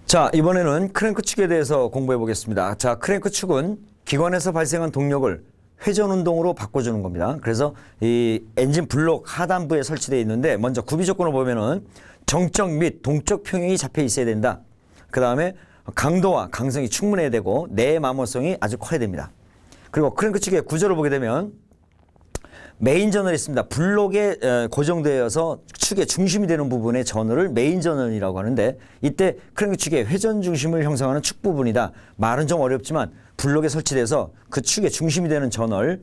자, 이번에는 크랭크 축에 대해서 공부해 보겠습니다. 자, 크랭크 축은 기관에서 발생한 동력을 회전 운동으로 바꿔주는 겁니다. 그래서 이 엔진 블록 하단부에 설치되어 있는데 먼저 구비 조건을 보면은 정적 및 동적 평형이 잡혀 있어야 된다. 그 다음에 강도와 강성이 충분해야 되고 내마모성이 아주 커야 됩니다. 그리고 크랭크 축의 구조를 보게 되면 메인 저널이 있습니다. 블록에 고정되어서 축의 중심이 되는 부분의 저널을 메인 저널이라고 하는데 이때 크랭크 축의 회전 중심을 형성하는 축 부분이다. 말은 좀 어렵지만 블록에 설치돼서 그 축의 중심이 되는 저널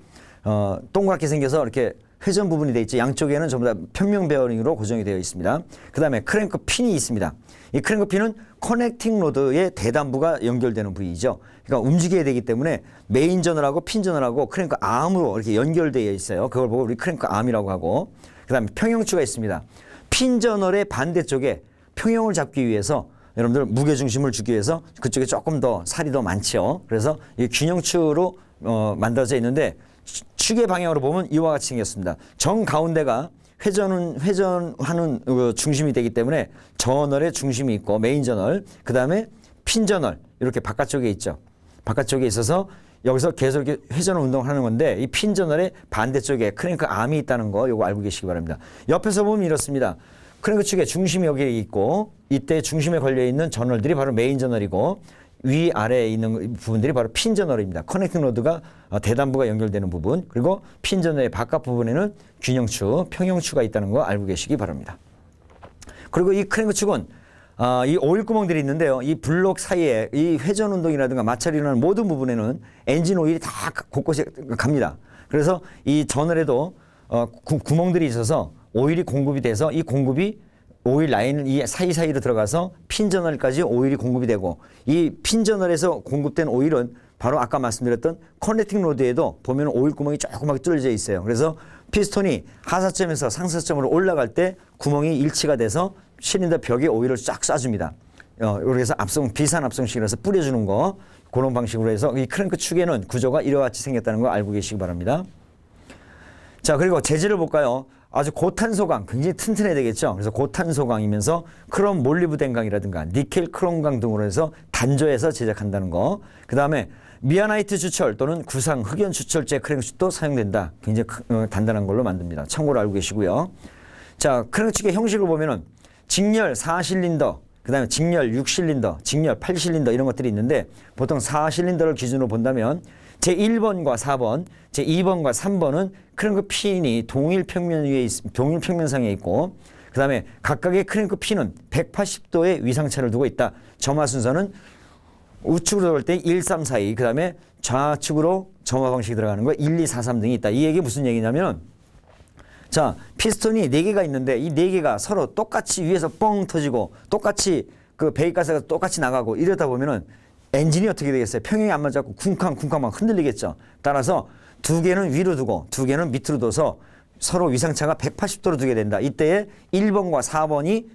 동그랗게 생겨서 이렇게 회전 부분이 되어 있죠. 양쪽에는 전부 다 평면 베어링으로 고정이 되어 있습니다. 그 다음에 크랭크 핀이 있습니다. 이 크랭크 핀은 커넥팅 로드의 대단부가 연결되는 부위이죠. 그러니까 움직여야 되기 때문에 메인 저널하고 핀 저널하고 크랭크 암으로 이렇게 연결되어 있어요. 그걸 보고 우리 크랭크 암이라고 하고, 그 다음에 평형추가 있습니다. 핀 저널의 반대쪽에 평형을 잡기 위해서 여러분들 무게중심을 주기 위해서 그쪽에 조금 더 살이 더 많죠. 그래서 이 균형추로 만들어져 있는데 축의 방향으로 보면 이와 같이 생겼습니다. 정 가운데가 회전하는 중심이 되기 때문에 저널의 중심이 있고 메인 저널, 그 다음에 핀 저널 이렇게 바깥쪽에 있죠. 바깥쪽에 있어서 여기서 계속 이렇게 회전 운동을 하는 건데 이 핀 저널의 반대쪽에 크랭크 암이 있다는 거 이거 알고 계시기 바랍니다. 옆에서 보면 이렇습니다. 크랭크 축의 중심이 여기 있고 이때 중심에 걸려 있는 저널들이 바로 메인 저널이고 위아래에 있는 부분들이 바로 핀 저널입니다. 커넥팅 로드가 대단부가 연결되는 부분, 그리고 핀 저널의 바깥 부분에는 균형추, 평형추가 있다는 거 알고 계시기 바랍니다. 그리고 이 크랭크 축은 이 오일 구멍들이 있는데요. 이 블록 사이에 이 회전 운동이라든가 마찰이 일어나는 모든 부분에는 엔진 오일이 다 곳곳에 갑니다. 그래서 이 저널에도 구멍들이 있어서 오일이 공급이 돼서 이 공급이 오일 라인을 이 사이사이로 들어가서 핀 저널까지 오일이 공급이 되고 이 핀 저널에서 공급된 오일은 바로 아까 말씀드렸던 커넥팅 로드에도 보면 오일 구멍이 조그맣게 뚫려져 있어요. 그래서 피스톤이 하사점에서 상사점으로 올라갈 때 구멍이 일치가 돼서 실린더 벽에 오일을 쫙 쏴줍니다. 이렇게 해서 비산 압송식이라서 뿌려주는 거, 그런 방식으로 해서 이 크랭크 축에는 구조가 이와 같이 생겼다는 거 알고 계시기 바랍니다. 자, 그리고 재질을 볼까요? 아주 고탄소강, 굉장히 튼튼해야 되겠죠. 그래서 고탄소강이면서 크롬 몰리브덴강이라든가 니켈 크롬강 등으로 해서 단조해서 제작한다는 거. 그 다음에 미아나이트 주철 또는 구상 흑연 주철제 크랭크축도 사용된다. 굉장히 단단한 걸로 만듭니다. 참고로 알고 계시고요. 자, 크랭크축의 형식을 보면은 직렬 4실린더, 그 다음에 직렬 6실린더, 직렬 8실린더 이런 것들이 있는데 보통 4실린더를 기준으로 본다면 제1번과 4번, 제2번과 3번은 크랭크 핀이 동일 평면상에 있고, 그 다음에 각각의 크랭크 핀은 180도의 위상차를 두고 있다. 점화 순서는 우측으로 돌 때 1, 3, 4, 2, 그 다음에 좌측으로 점화 방식이 들어가는 거 1, 2, 4, 3 등이 있다. 이 얘기 무슨 얘기냐면, 자, 피스톤이 4개가 있는데 이 4개가 서로 똑같이 위에서 뻥 터지고 똑같이 그 배기가스가 똑같이 나가고 이러다 보면은 엔진이 어떻게 되겠어요? 평형이 안 맞아서 쿵쾅쿵쾅 막 흔들리겠죠. 따라서 2개는 위로 두고 2개는 밑으로 둬서 서로 위상차가 180도로 두게 된다. 이때에 1번과 4번이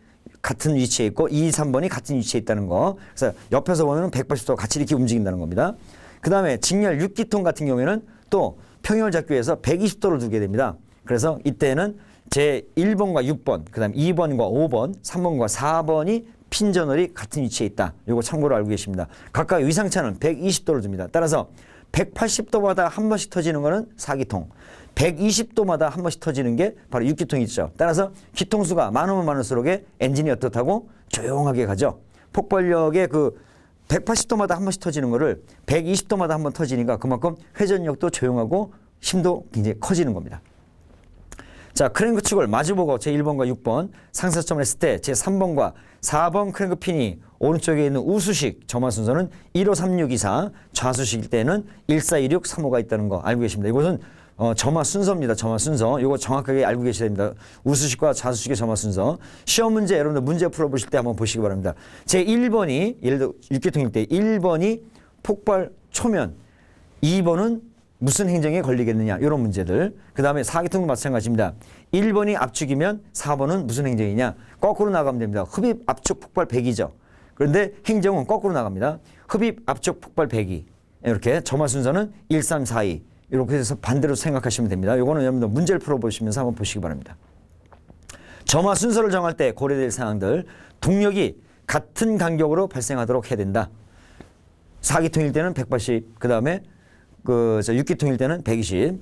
같은 위치에 있고 2, 3번이 같은 위치에 있다는 거. 그래서 옆에서 보면 180도 같이 이렇게 움직인다는 겁니다. 그 다음에 직렬 6기통 같은 경우에는 또 평형을 잡기 위해서 120도를 두게 됩니다. 그래서 이때는 제 1번과 6번, 그 다음에 2번과 5번, 3번과 4번이 핀 저널이 같은 위치에 있다. 이거 참고로 알고 계십니다. 각각 위상차는 120도를 줍니다. 따라서 180도마다 한 번씩 터지는 거는 4기통, 120도마다 한 번씩 터지는 게 바로 6기통이 있죠. 따라서 기통수가 많으면 많을수록 엔진이 어떻다고? 조용하게 가죠. 폭발력의 180도마다 한 번씩 터지는 거를 120도마다 한 번 터지니까 그만큼 회전력도 조용하고 힘도 굉장히 커지는 겁니다. 자, 크랭크 축을 마주보고 제1번과 6번 상사점을 했을 때 제3번과 4번 크랭크 핀이 오른쪽에 있는 우수식 점화 순서는 1536224, 좌수식일 때는 142635가 있다는 거 알고 계십니다. 이것은 점화 순서입니다. 점화 순서. 이거 정확하게 알고 계셔야 됩니다. 우수식과 좌수식의 점화 순서. 시험 문제 여러분들 문제 풀어보실 때 한번 보시기 바랍니다. 제1번이 예를 들어 6기통일 때 1번이 폭발 초면, 2번은 무슨 행정에 걸리겠느냐 이런 문제들. 그 다음에 4기통도 마찬가지입니다. 1번이 압축이면 4번은 무슨 행정이냐. 거꾸로 나가면 됩니다. 흡입 압축 폭발 배기죠. 그런데 행정은 거꾸로 나갑니다. 흡입 압축 폭발 배기. 이렇게 점화 순서는 1, 3, 4, 2 이렇게 해서 반대로 생각하시면 됩니다. 이거는 여러분들 문제를 풀어보시면서 한번 보시기 바랍니다. 점화 순서를 정할 때 고려될 사항들. 동력이 같은 간격으로 발생하도록 해야 된다. 4기통일 때는 180, 그 다음에 6기통일 때는 120.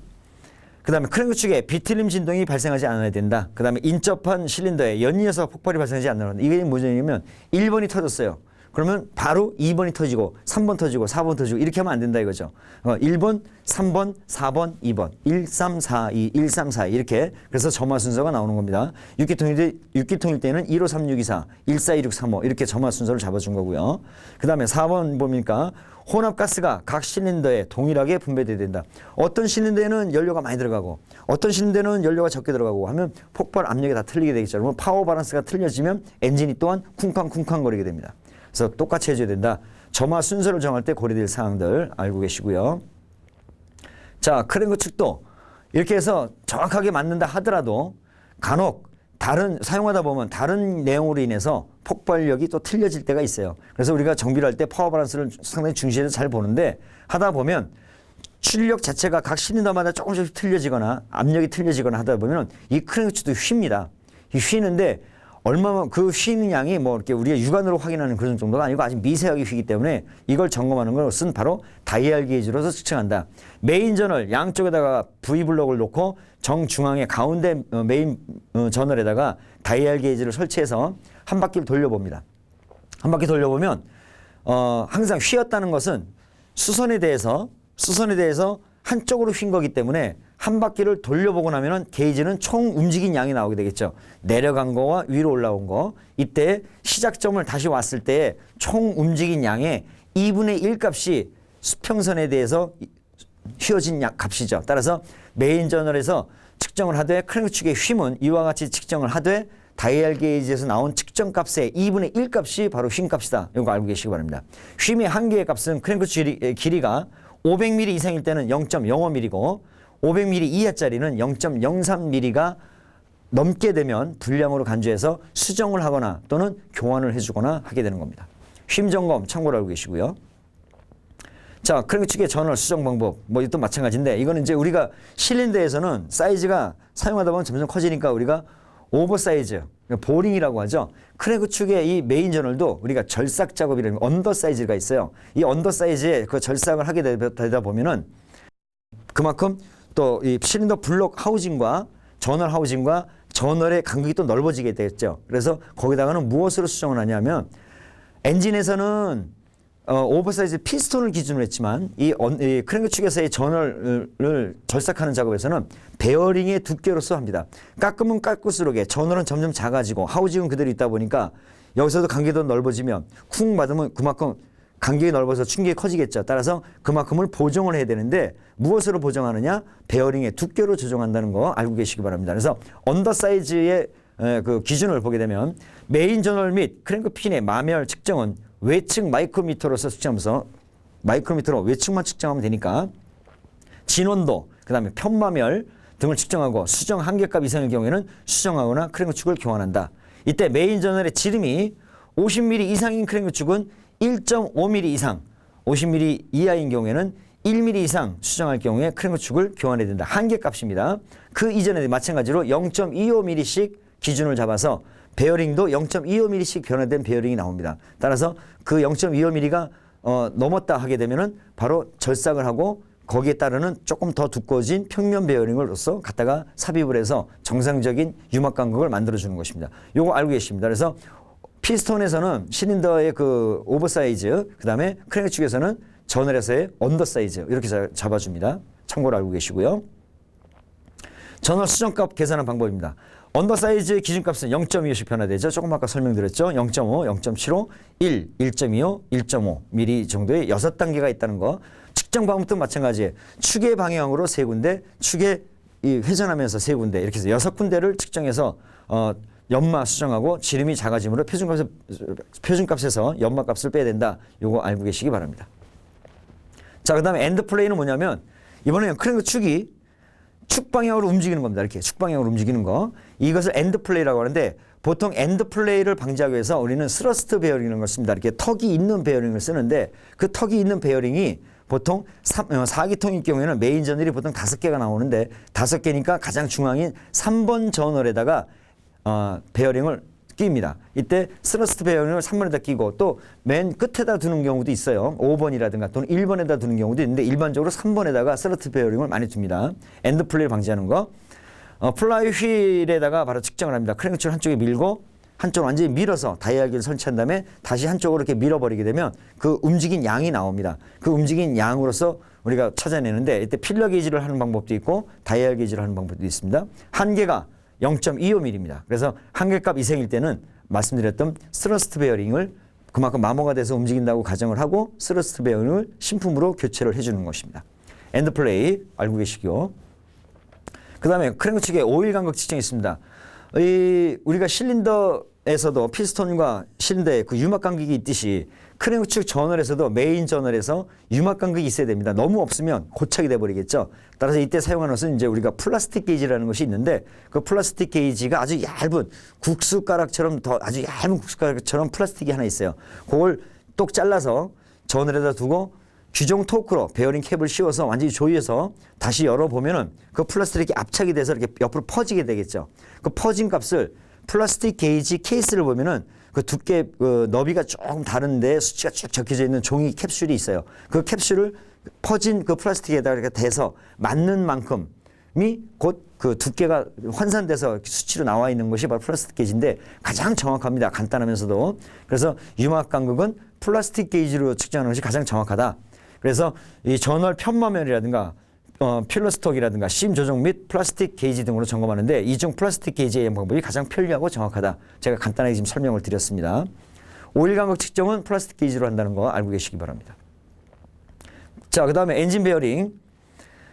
그 다음에 크랭크 축에 비틀림 진동이 발생하지 않아야 된다. 그 다음에 인접한 실린더에 연이어서 폭발이 발생하지 않는다. 이게 뭐냐면 1번이 터졌어요. 그러면 바로 2번이 터지고 3번 터지고 4번 터지고 이렇게 하면 안 된다 이거죠. 1번, 3번, 4번, 2번, 1, 3, 4, 2, 1, 3, 4 이렇게 그래서 점화 순서가 나오는 겁니다. 6기통일 때는 1, 5, 3, 6, 2, 4, 1, 4, 2, 6, 3, 5 이렇게 점화 순서를 잡아준 거고요. 그 다음에 4번 보니까 혼합가스가 각 실린더에 동일하게 분배돼야 된다. 어떤 실린더에는 연료가 많이 들어가고 어떤 실린더에는 연료가 적게 들어가고 하면 폭발 압력이 다 틀리게 되겠죠. 그러면 파워 밸런스가 틀려지면 엔진이 또한 쿵쾅쿵쾅 거리게 됩니다. 그래서 똑같이 해줘야 된다. 점화 순서를 정할 때 고려될 사항들 알고 계시고요. 자, 크랭크 축도 이렇게 해서 정확하게 맞는다 하더라도 간혹 사용하다 보면 다른 내용으로 인해서 폭발력이 또 틀려질 때가 있어요. 그래서 우리가 정비를 할 때 파워 밸런스를 상당히 중시해서 잘 보는데 하다 보면 출력 자체가 각 실린더마다 조금씩 틀려지거나 압력이 틀려지거나 하다 보면 이 크랭크 축도 휩니다. 휘는데 얼마만 그 휘는 양이 뭐 이렇게 우리가 육안으로 확인하는 그런 정도가 아니고 아주 미세하게 휘기 때문에 이걸 점검하는 것은 바로 다이얼 게이지로서 측정한다. 메인 저널 양쪽에다가 V 블록을 놓고 정중앙에 가운데 메인 저널에다가 다이얼 게이지를 설치해서 한 바퀴를 돌려봅니다. 한 바퀴 돌려보면 항상 휘었다는 것은 수선에 대해서 한쪽으로 휜 거기 때문에 한 바퀴를 돌려보고 나면은 게이지는 총 움직인 양이 나오게 되겠죠. 내려간 거와 위로 올라온 거. 이때 시작점을 다시 왔을 때 총 움직인 양의 2분의 1 값이 수평선에 대해서 휘어진 값이죠. 따라서 메인 저널에서 측정을 하되 크랭크 축의 휨은 이와 같이 측정을 하되 다이얼 게이지에서 나온 측정 값의 2분의 1 값이 바로 휨 값이다. 이거 알고 계시기 바랍니다. 휨의 한계의 값은 크랭크 축의 길이가 500mm 이상일 때는 0.05mm고 500mm 이하짜리는 0.03mm가 넘게 되면 불량으로 간주해서 수정을 하거나 또는 교환을 해주거나 하게 되는 겁니다. 휨 점검 참고로 알고 계시고요. 자, 크랭크 축의 전월 수정 방법 뭐 이것도 마찬가지인데 이거는 이제 우리가 실린더에서는 사이즈가 사용하다 보면 점점 커지니까 우리가 오버사이즈, 보링이라고 하죠. 크랭크 축의 이 메인 저널도 우리가 절삭 작업이라는 언더 사이즈가 있어요. 이 언더 사이즈에 그 절삭을 하게 되다 보면은 그만큼 또 이 실린더 블록 하우징과 저널 하우징과 저널의 간격이 또 넓어지게 되겠죠. 그래서 거기다가는 무엇으로 수정을 하냐면 엔진에서는 오버사이즈 피스톤을 기준으로 했지만 이 크랭크 축에서의 저널을 절삭하는 작업에서는 베어링의 두께로서 합니다. 깎으면 깎을수록 저널은 점점 작아지고 하우징은 그대로 있다 보니까 여기서도 간격이 더 넓어지면 쿵 맞으면 그만큼 간격이 넓어서 충격이 커지겠죠. 따라서 그만큼을 보정을 해야 되는데 무엇으로 보정하느냐? 베어링의 두께로 조정한다는 거 알고 계시기 바랍니다. 그래서 언더사이즈의 그 기준을 보게 되면 메인 저널 및 크랭크 핀의 마멸 측정은 외측 마이크로미터로서 측정하면서 마이크로미터로 외측만 측정하면 되니까 진원도, 그 다음에 편마멸 등을 측정하고 수정 한계값 이상의 경우에는 수정하거나 크랭크 축을 교환한다. 이때 메인 저널의 지름이 50mm 이상인 크랭크 축은 1.5mm 이상, 50mm 이하인 경우에는 1mm 이상 수정할 경우에 크랭크 축을 교환해야 된다. 한계값입니다. 그 이전에 마찬가지로 0.25mm씩 기준을 잡아서 베어링도 0.25mm씩 변화된 베어링이 나옵니다. 따라서 그 0.25mm가 넘었다 하게 되면은 바로 절삭을 하고 거기에 따르는 조금 더 두꺼워진 평면 베어링으로서 갖다가 삽입을 해서 정상적인 유막 간격을 만들어주는 것입니다. 요거 알고 계십니다. 그래서 피스톤에서는 실린더의 그 오버사이즈, 그 다음에 크랭크 축에서는 저널에서의 언더사이즈 이렇게 잡아줍니다. 참고로 알고 계시고요. 저널 수정값 계산하는 방법입니다. 언더사이즈의 기준값은 0.25씩 변화되죠. 조금 아까 설명드렸죠. 0.5, 0.75, 1, 1.25, 1.5mm 정도의 6단계가 있다는 거. 측정 방법도 마찬가지예요. 축의 방향으로 3군데, 축의 회전하면서 3군데 이렇게 해서 6군데를 측정해서 연마 수정하고 지름이 작아지므로 표준값에서 연마값을 빼야 된다. 요거 알고 계시기 바랍니다. 자, 그 다음에 엔드 플레이는 뭐냐면 이번에는 크랭크 축이 축 방향으로 움직이는 겁니다. 이렇게 축 방향으로 움직이는 거. 이것을 엔드 플레이라고 하는데 보통 엔드 플레이를 방지하기 위해서 우리는 스러스트 베어링이라는 걸 씁니다. 이렇게 턱이 있는 베어링을 쓰는데 그 턱이 있는 베어링이 보통 4기통일 경우에는 메인 저널이 보통 5개가 나오는데 5개니까 가장 중앙인 3번 저널에다가 베어링을 끼입니다. 이때 스러스트 베어링을 3번에다 끼고 또 맨 끝에다 두는 경우도 있어요. 5번이라든가 또는 1번에다 두는 경우도 있는데 일반적으로 3번에다가 스러스트 베어링을 많이 둡니다. 엔드 플레이를 방지하는 거. 플라이 휠에다가 바로 측정을 합니다. 크랭크추를 한쪽에 밀고 한쪽을 완전히 밀어서 다이얼기를 설치한 다음에 다시 한쪽으로 이렇게 밀어버리게 되면 그 움직인 양이 나옵니다. 그 움직인 양으로서 우리가 찾아내는데 이때 필러 게이지를 하는 방법도 있고 다이얼 게이지를 하는 방법도 있습니다. 한계가 0.25mm입니다. 그래서 한계값 이상일 때는 말씀드렸던 스러스트 베어링을 그만큼 마모가 돼서 움직인다고 가정을 하고 스러스트 베어링을 신품으로 교체를 해주는 것입니다. 엔드 플레이 알고 계시고요. 그 다음에 크랭크 측에 오일 간격 측정이 있습니다. 우리가 실린더에서도 피스톤과 실린더에 그 유막 간격이 있듯이 크랭크 측 저널에서도 메인 저널에서 유막 간격이 있어야 됩니다. 너무 없으면 고착이 돼버리겠죠. 따라서 이때 사용하는 것은 이제 우리가 플라스틱 게이지라는 것이 있는데 그 플라스틱 게이지가 아주 얇은 국수가락처럼 아주 얇은 국수가락처럼 플라스틱이 하나 있어요. 그걸 똑 잘라서 저널에다 두고 규정 토크로 베어링 캡을 씌워서 완전히 조여서 다시 열어보면은 그 플라스틱이 압착이 돼서 이렇게 옆으로 퍼지게 되겠죠. 그 퍼진 값을 플라스틱 게이지 케이스를 보면은 그 두께 그 너비가 조금 다른데 수치가 쭉 적혀져 있는 종이 캡슐이 있어요. 그 캡슐을 퍼진 그 플라스틱에다가 이렇게 대서 맞는 만큼이 곧 그 두께가 환산돼서 수치로 나와 있는 것이 바로 플라스틱 게이지인데 가장 정확합니다. 간단하면서도. 그래서 유막 간격은 플라스틱 게이지로 측정하는 것이 가장 정확하다. 그래서 이 저널 편마면이라든가 필러스톡이라든가 심 조정 및 플라스틱 게이지 등으로 점검하는데 이중 플라스틱 게이지의 방법이 가장 편리하고 정확하다. 제가 간단하게 지금 설명을 드렸습니다. 오일 간격 측정은 플라스틱 게이지로 한다는 거 알고 계시기 바랍니다. 자, 그 다음에 엔진 베어링.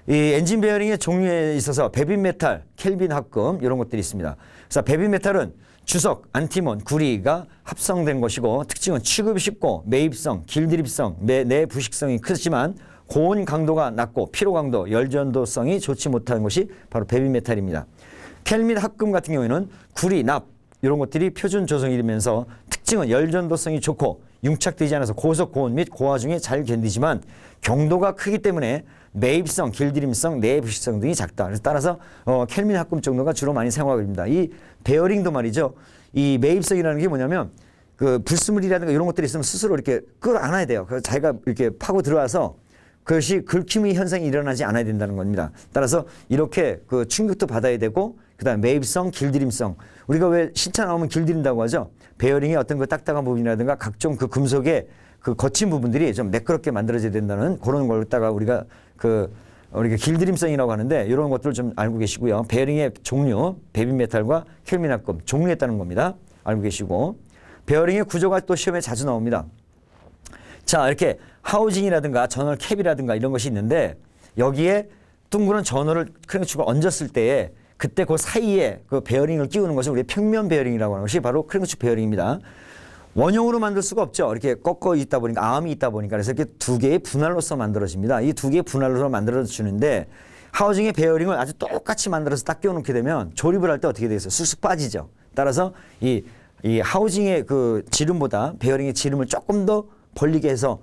이 엔진 베어링의 종류에 있어서 베빈메탈, 켈빈 합금 이런 것들이 있습니다. 그래서 베빈메탈은 주석, 안티몬, 구리가 합성된 것이고 특징은 취급이 쉽고 매입성, 길드립성, 내부식성이 크지만 고온 강도가 낮고 피로 강도, 열전도성이 좋지 못한 것이 바로 베빈메탈입니다. 켈빈 합금 같은 경우에는 구리, 납 이런 것들이 표준 조성이 되면서 특징은 열전도성이 좋고 융착되지 않아서 고속, 고온 및 고화 중에 잘 견디지만 경도가 크기 때문에 매입성, 길들임성, 내부식성 등이 작다. 그래서 따라서 켈빈 합금 정도가 주로 많이 사용하게 됩니다. 이 베어링도 말이죠. 이 매입성이라는 게 뭐냐면 그 불순물이라든가 이런 것들이 있으면 스스로 이렇게 끌어안아야 돼요. 그래서 자기가 이렇게 파고 들어와서 그것이 긁힘의 현상이 일어나지 않아야 된다는 겁니다. 따라서 이렇게 그 충격도 받아야 되고 그다음에 매입성, 길들임성. 우리가 왜 신차 나오면 길들인다고 하죠. 베어링의 어떤 그 딱딱한 부분이라든가 각종 그 금속의 그 거친 부분들이 좀 매끄럽게 만들어져야 된다는 그런 걸 갖다가 우리가 길들임성이라고 하는데 이런 것들을 좀 알고 계시고요. 베어링의 종류, 베빈메탈과 켈빈 합금 종류에 따른 겁니다. 알고 계시고 베어링의 구조가 또 시험에 자주 나옵니다. 자, 이렇게 하우징이라든가 저널 캡이라든가 이런 것이 있는데 여기에 둥그런 저널을 크랭크축을 얹었을 때에 그때 그 사이에 그 베어링을 끼우는 것을 우리 평면 베어링이라고 하는 것이 바로 크랭크축 베어링입니다. 원형으로 만들 수가 없죠. 이렇게 꺾어 있다 보니까 암이 있다 보니까 그래서 이렇게 두 개의 분할로서 만들어집니다. 이 두 개의 분할로서 만들어 주는데 하우징의 베어링을 아주 똑같이 만들어서 딱 끼워놓게 되면 조립을 할 때 어떻게 되겠어요? 쑥쑥 빠지죠. 따라서 이 하우징의 그 지름보다 베어링의 지름을 조금 더 벌리게 해서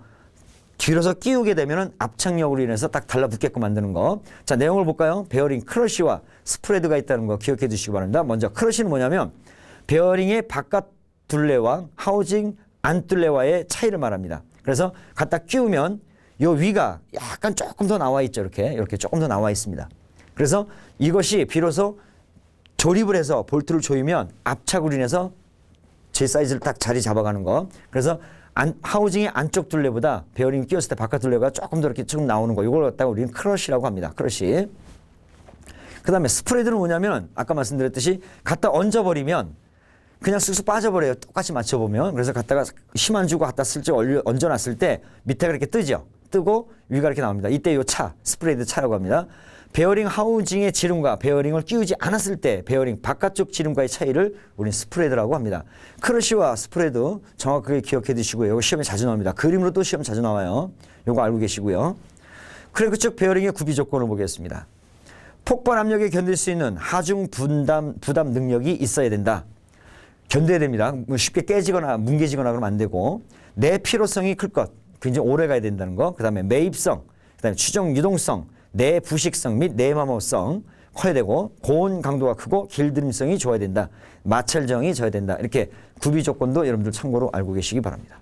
길어서 끼우게 되면은 압착력으로 인해서 딱 달라붙게끔 만드는 거. 자, 내용을 볼까요? 베어링 크러쉬와 스프레드가 있다는 거 기억해 두시기 바랍니다. 먼저 크러쉬는 뭐냐면 베어링의 바깥 둘레와 하우징 안둘레와의 차이를 말합니다. 그래서 갖다 끼우면 요 위가 약간 조금 더 나와 있죠. 이렇게 조금 더 나와 있습니다. 그래서 이것이 비로소 조립을 해서 볼트를 조이면 압착으로 인해서 제 사이즈를 딱 자리 잡아가는 거. 그래서 하우징의 안쪽 둘레보다 베어링이 끼웠을 때 바깥 둘레가 조금 더 이렇게 쭉 나오는 거. 이걸 갖다가 우리는 크러쉬라고 합니다. 크러쉬. 그 다음에 스프레드는 뭐냐면 아까 말씀드렸듯이 갖다 얹어버리면 그냥 쑥쑥 빠져버려요. 똑같이 맞춰보면. 그래서 갖다가 힘 안 주고 갖다 슬쩍 얹어놨을 때 밑에가 이렇게 뜨죠. 뜨고 위가 이렇게 나옵니다. 이때 요 차, 스프레드 차라고 합니다. 베어링 하우징의 지름과 베어링을 끼우지 않았을 때 베어링 바깥쪽 지름과의 차이를 우리는 스프레드라고 합니다. 크러쉬와 스프레드 정확하게 기억해 두시고요. 이거 시험에 자주 나옵니다. 그림으로 또 시험 자주 나와요. 이거 알고 계시고요. 크랭크 쪽 베어링의 구비 조건을 보겠습니다. 폭발 압력에 견딜 수 있는 하중 부담 능력이 있어야 된다. 견뎌야 됩니다. 쉽게 깨지거나 뭉개지거나 그러면 안 되고 내피로성이 클 것, 굉장히 오래 가야 된다는 거. 그 다음에 매입성, 그 다음에 추정 유동성, 내부식성 및 내마모성, 커야 되고 고온 강도가 크고 길들임성이 좋아야 된다. 마찰정이 져야 된다. 이렇게 구비 조건도 여러분들 참고로 알고 계시기 바랍니다.